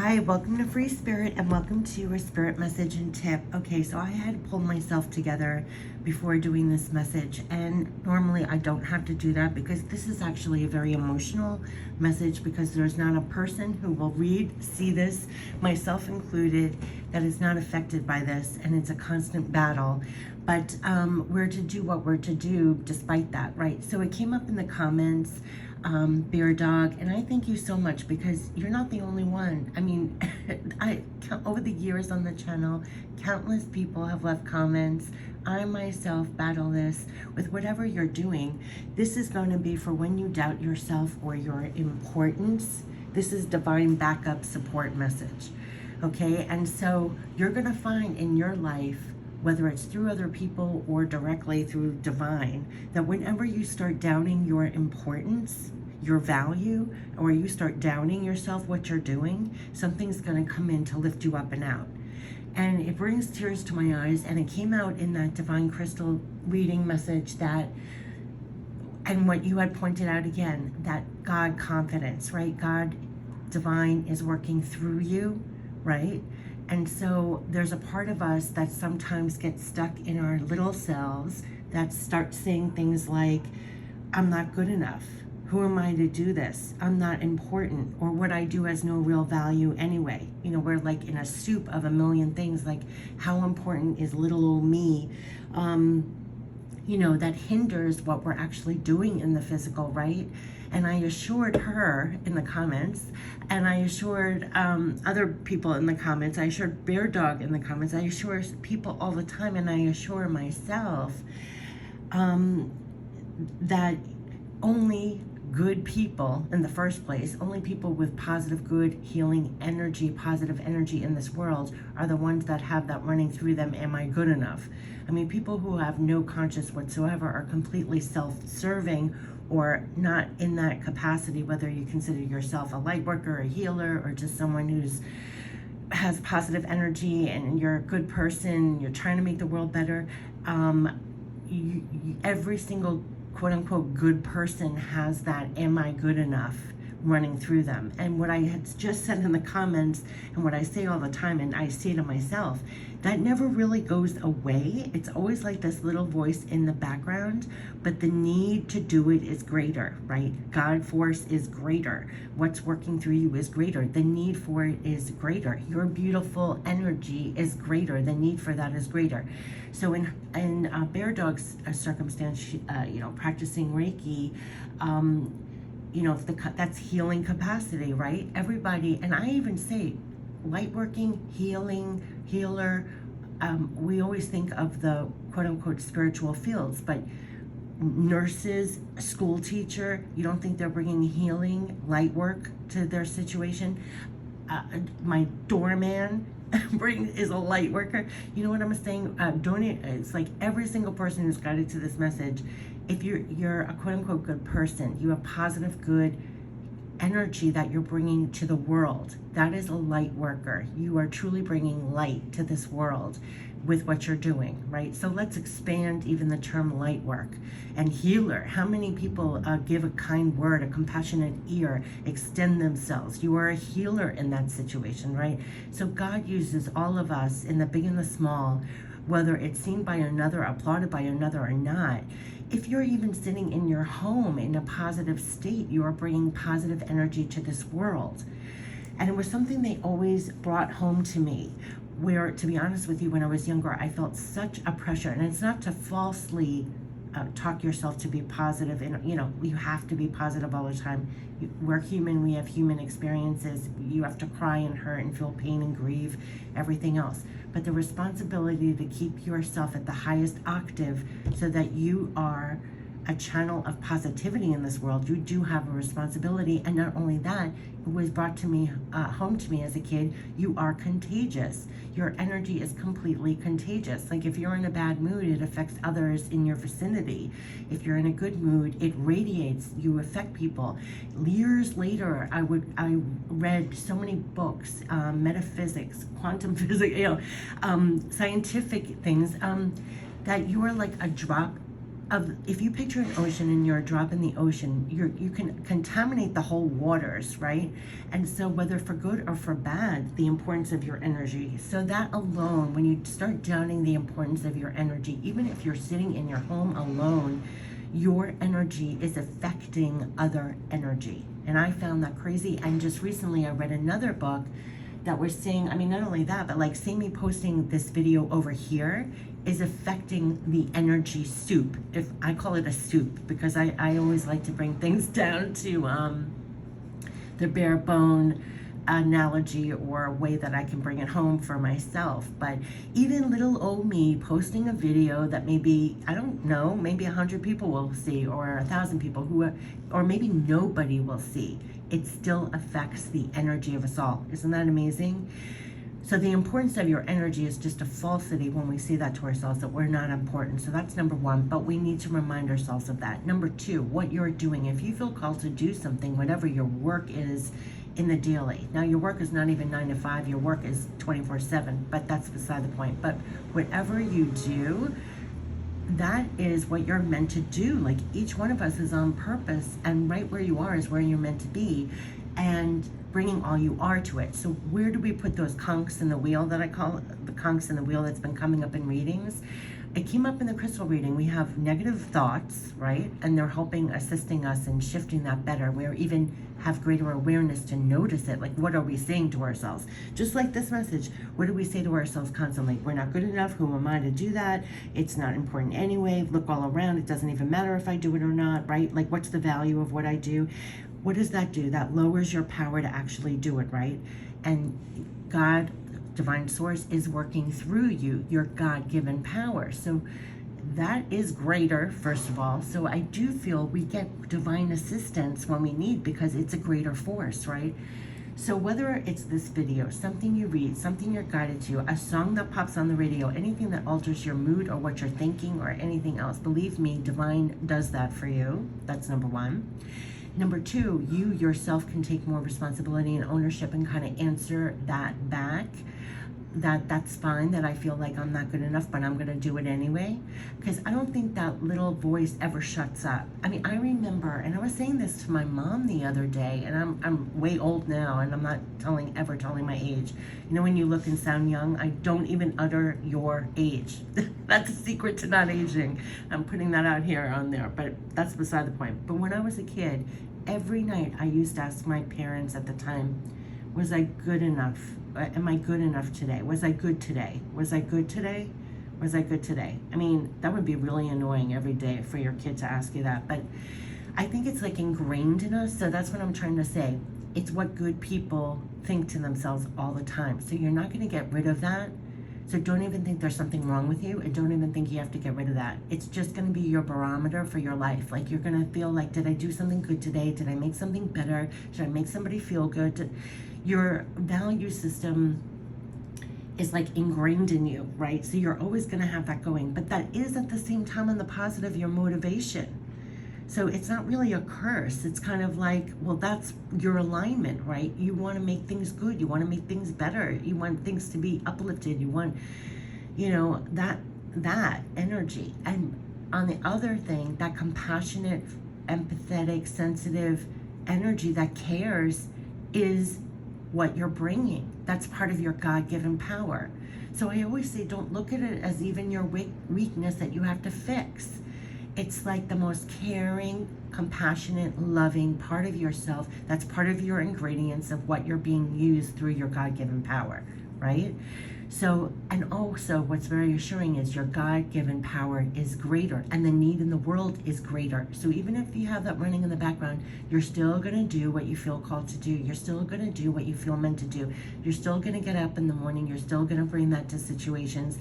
Hi, welcome to Free Spirit and welcome to your spirit message and tip. Okay, so I had to pull myself together before doing this message, and normally I don't have to do that because this is actually a very emotional message, because there's not a person who will read, see this, myself included, that is not affected by this, and it's a constant battle. But we're to do what we're to do despite that, right? So it came up in the comments, Bear Dog, and I thank you so much because you're not the only one. I mean, over the years on the channel, countless people have left comments. I myself battle this with whatever you're doing. This is going to be for when you doubt yourself or your importance. This is divine backup support message. Okay, and so you're going to find in your life, whether it's through other people or directly through divine, that whenever you start doubting your importance, your value, or you start doubting yourself, what you're doing, something's going to come in to lift you up and out. And it brings tears to my eyes, and it came out in that divine crystal reading message that, and what you had pointed out again, that God confidence, right? God divine is working through you, right? And so there's a part of us that sometimes gets stuck in our little selves that start saying things like, I'm not good enough. Who am I to do this? I'm not important, or what I do has no real value anyway. You know, we're like in a soup of a million things, like how important is little old me? You know, that hinders what we're actually doing in the physical, right? And I assured her in the comments, and I assured other people in the comments, I assured Bear Dog in the comments, I assure people all the time, and I assure myself that only good people in the first place, only people with positive, good, healing energy, positive energy in this world are the ones that have that running through them, am I good enough? I mean, people who have no conscience whatsoever are completely self-serving or not in that capacity, whether you consider yourself a light worker, a healer, or just someone who's has positive energy and you're a good person, you're trying to make the world better. Every single quote unquote good person has that am I good enough running through them. And what I had just said in the comments, and what I say all the time, and I say to myself, that never really goes away. It's always like this little voice in the background, but the need to do it is greater, right? God force is greater. What's working through you is greater. The need for it is greater. Your beautiful energy is greater. The need for that is greater. So in Bear Dog's circumstance, you know, practicing Reiki, you know, that's healing capacity, right? Everybody, and I even say light working, healing, healer, we always think of the quote unquote spiritual fields, but nurses, school teacher, you don't think they're bringing healing, light work to their situation? My doorman is a light worker. You know what I'm saying? It's like every single person who's guided to this message, if you're a quote unquote good person, you have positive, good energy that you're bringing to the world. That is a light worker. You are truly bringing light to this world with what you're doing, right? So let's expand even the term light work. And healer, how many people give a kind word, a compassionate ear, extend themselves? You are a healer in that situation, right? So God uses all of us in the big and the small, whether it's seen by another, applauded by another or not. If you're even sitting in your home in a positive state, you are bringing positive energy to this world. And it was something they always brought home to me, where, to be honest with you, when I was younger, I felt such a pressure. And it's not to falsely talk yourself to be positive, and you know, you have to be positive all the time. We're human, we have human experiences. You have to cry and hurt and feel pain and grieve, everything else. But the responsibility to keep yourself at the highest octave so that you are a channel of positivity in this world, you do have a responsibility. And not only that, it was brought to me, home to me as a kid, you are contagious. Your energy is completely contagious. Like if you're in a bad mood, it affects others in your vicinity. If you're in a good mood, it radiates, you affect people. Years later, I read so many books, metaphysics, quantum physics, you know, scientific things, that you are like a drop if you picture an ocean and you're a drop in the ocean, you can contaminate the whole waters, right? And so whether for good or for bad, the importance of your energy. So that alone, when you start downing the importance of your energy, even if you're sitting in your home alone, your energy is affecting other energy. And I found that crazy. And just recently I read another book that was saying, I mean, not only that, but like, say me posting this video over here is affecting the energy soup. If I call it a soup, because I always like to bring things down to the bare bone analogy or a way that I can bring it home for myself. But even little old me posting a video that maybe, I don't know, maybe 100 people will see, or 1,000 people or maybe nobody will see, it still affects the energy of us all. Isn't that amazing? So the importance of your energy is just a falsity when we say that to ourselves, that we're not important. So that's number one, but we need to remind ourselves of that. Number two, what you're doing. If you feel called to do something, whatever your work is in the daily. Now your work is not even 9 to 5, your work is 24/7, but that's beside the point. But whatever you do, that is what you're meant to do. Like, each one of us is on purpose, and right where you are is where you're meant to be, and bringing all you are to it. So where do we put those conchs in the wheel, that I call it, the conchs in the wheel that's been coming up in readings? It came up in the crystal reading. We have negative thoughts, right? And they're assisting us in shifting that better. We even have greater awareness to notice it. Like, what are we saying to ourselves? Just like this message, what do we say to ourselves constantly? We're not good enough. Who am I to do that? It's not important anyway. Look all around. It doesn't even matter if I do it or not, right? Like, what's the value of what I do? What does that do? That lowers your power to actually do it, right? And God, divine source, is working through you, your God-given power. So that is greater, first of all. So I do feel we get divine assistance when we need, because it's a greater force, right? So whether it's this video, something you read, something you're guided to, a song that pops on the radio, anything that alters your mood or what you're thinking or anything else, believe me, divine does that for you. That's number one. Number two, you yourself can take more responsibility and ownership and kind of answer that back. That's fine, that I feel like I'm not good enough, but I'm going to do it anyway. Because I don't think that little voice ever shuts up. I mean, I remember, and I was saying this to my mom the other day, and I'm way old now, and I'm not ever telling my age. You know, when you look and sound young, I don't even utter your age. That's a secret to not aging. I'm putting that out here on there, but that's beside the point. But when I was a kid, every night I used to ask my parents at the time, was I good enough? Am I good enough today? Was I good today? Was I good today? Was I good today? I mean, that would be really annoying every day for your kid to ask you that. But I think it's like ingrained in us. So that's what I'm trying to say. It's what good people think to themselves all the time. So you're not going to get rid of that. So don't even think there's something wrong with you, and don't even think you have to get rid of that. It's just going to be your barometer for your life. Like, you're going to feel like, did I do something good today? Did I make something better? Did I make somebody feel good? Your value system is like ingrained in you, right? So you're always going to have that going, but that is at the same time on the positive, your motivation. So it's not really a curse. It's kind of like, well, that's your alignment, right? You want to make things good. You want to make things better. You want things to be uplifted. You want, you know, that energy. And on the other thing, that compassionate, empathetic, sensitive energy that cares is what you're bringing. That's part of your God-given power. So I always say, don't look at it as even your weakness that you have to fix. It's like the most caring, compassionate, loving part of yourself. That's part of your ingredients of what you're being used through your God-given power, right? So, and also what's very assuring is your God-given power is greater, and the need in the world is greater. So even if you have that running in the background, you're still going to do what you feel called to do. You're still going to do what you feel meant to do. You're still going to get up in the morning. You're still going to bring that to situations.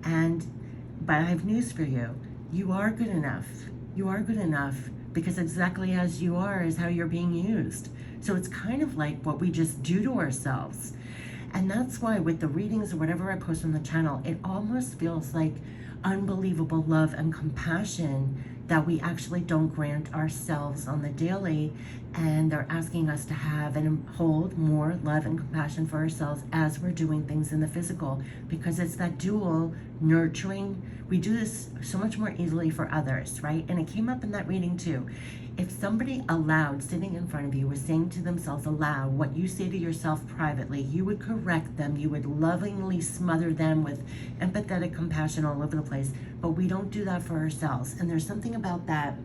But I have news for you. You are good enough. You are good enough, because exactly as you are is how you're being used. So it's kind of like what we just do to ourselves. And that's why with the readings or whatever I post on the channel, it almost feels like unbelievable love and compassion that we actually don't grant ourselves on the daily, and they're asking us to have and hold more love and compassion for ourselves as we're doing things in the physical, because it's that dual nurturing. We do this so much more easily for others, right? And it came up in that reading too. If somebody aloud, sitting in front of you, was saying to themselves aloud what you say to yourself privately, you would correct them, you would lovingly smother them with empathetic compassion all over the place. But we don't do that for ourselves. And there's something about that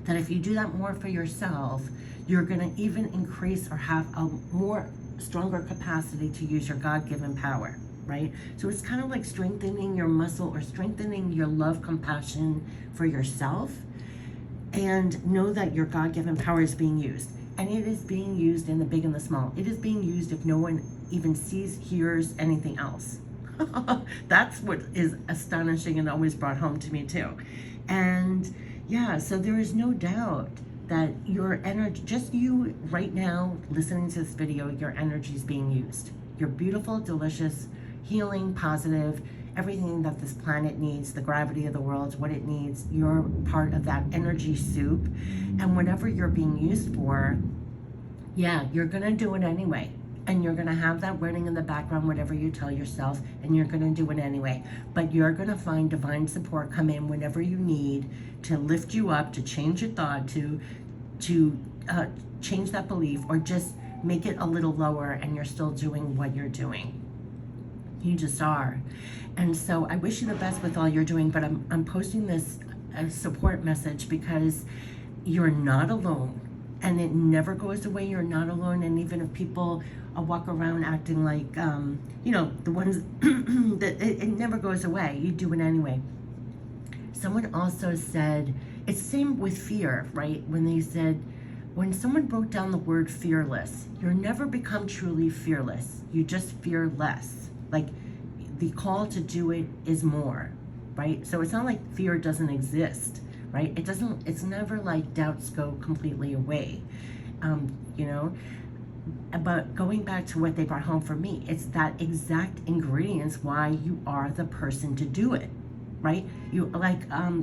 if you do that more for yourself, you're going to even increase or have a more stronger capacity to use your God-given power, right? So it's kind of like strengthening your muscle or strengthening your love compassion for yourself. And know that your God-given power is being used. And it is being used in the big and the small. It is being used if no one even sees, hears anything else. That's what is astonishing and always brought home to me too. And yeah, so there is no doubt that your energy, just you right now listening to this video, your energy is being used. You're beautiful, delicious, healing, positive, everything that this planet needs, the gravity of the world, what it needs. You're part of that energy soup. And whatever you're being used for, yeah, you're going to do it anyway. And you're going to have that running in the background, whatever you tell yourself, and you're going to do it anyway. But you're going to find divine support come in whenever you need to lift you up, to change your thought, to change that belief, or just make it a little lower, and you're still doing what you're doing. You just are. And so I wish you the best with all you're doing, but I'm posting this support message because you're not alone. And it never goes away. You're not alone. And even if people walk around acting like, the ones that it never goes away. You do it anyway. Someone also said, it's the same with fear, right? When they said, when someone wrote down the word fearless, you'll never become truly fearless. You just fear less. Like, the call to do it is more, right? So it's not like fear doesn't exist, right? It's never like doubts go completely away, But going back to what they brought home for me, it's that exact ingredients why you are the person to do it, right? You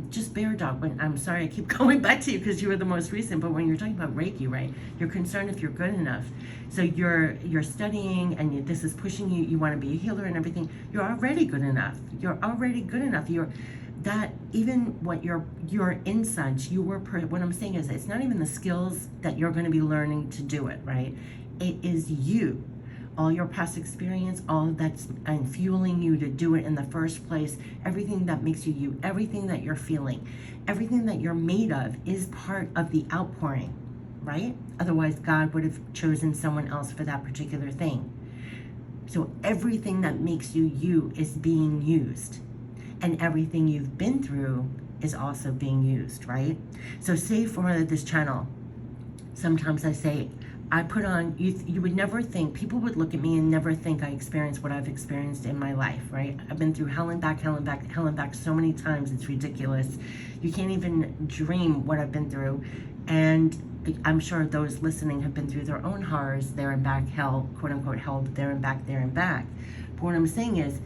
just Bear Dog. I'm sorry, I keep going back to you because you were the most recent, but when you're talking about Reiki, right? You're concerned if you're good enough. So you're studying, and this is pushing you. You want to be a healer and everything. You're already good enough. You're already good enough. Even what your insights, what I'm saying is, it's not even the skills that you're going to be learning to do it, right? It is you. All your past experience, all that's fueling you to do it in the first place, everything that makes you you, everything that you're feeling, everything that you're made of is part of the outpouring, right? Otherwise, God would have chosen someone else for that particular thing. So everything that makes you you is being used. And everything you've been through is also being used, right? So say for this channel, sometimes I say, I put on, you would never think, people would look at me and never think I experienced what I've experienced in my life, right? I've been through hell and back, hell and back, hell and back so many times, it's ridiculous. You can't even dream what I've been through. And I'm sure those listening have been through their own horrors, there and back, hell, quote unquote hell, there and back, there and back. But what I'm saying is,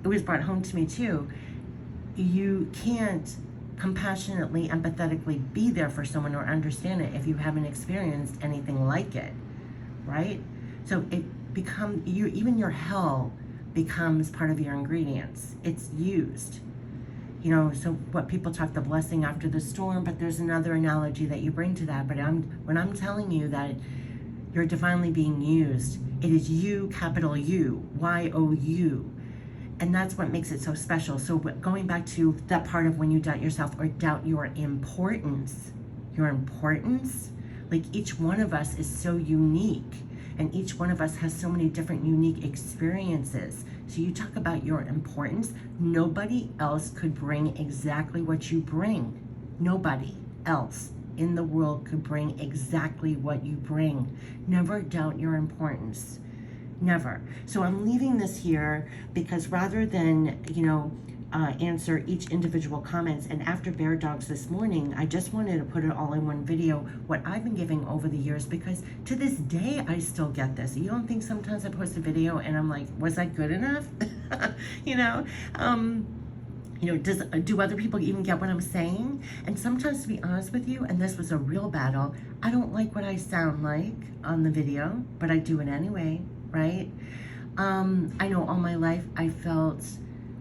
it was brought home to me too, you can't compassionately, empathetically be there for someone or understand it if you haven't experienced anything like it, right? So even your hell becomes part of your ingredients. It's used. So what people talk, the blessing after the storm, but there's another analogy that you bring to that. But when I'm telling you that you're divinely being used, it is you, capital U, Y-O-U. And that's what makes it so special. So going back to that part of when you doubt yourself or doubt your importance, like each one of us is so unique, and each one of us has so many different unique experiences. So you talk about your importance, nobody else could bring exactly what you bring. Nobody else in the world could bring exactly what you bring. Never doubt your importance. Never. So I'm leaving this here because rather than, answer each individual comments, and after Bear Dogs this morning, I just wanted to put it all in one video, what I've been giving over the years, because to this day, I still get this. You don't think sometimes I post a video and I'm like, was that good enough? do other people even get what I'm saying? And sometimes, to be honest with you, and this was a real battle, I don't like what I sound like on the video, but I do it anyway, right? I know all my life I felt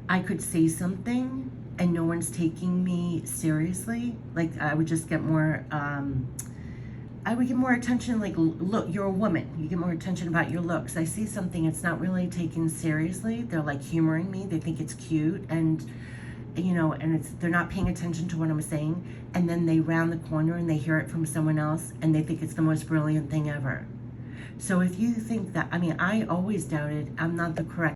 I could say something and no one's taking me seriously. Like, I would just get more, I would get more attention, like, look, you're a woman. You get more attention about your looks. I see something, it's not really taken seriously. They're like humoring me. They think it's cute, and they're not paying attention to what I'm saying. And then they round the corner and they hear it from someone else and they think it's the most brilliant thing ever. So if you think that, I always doubted I'm not the correct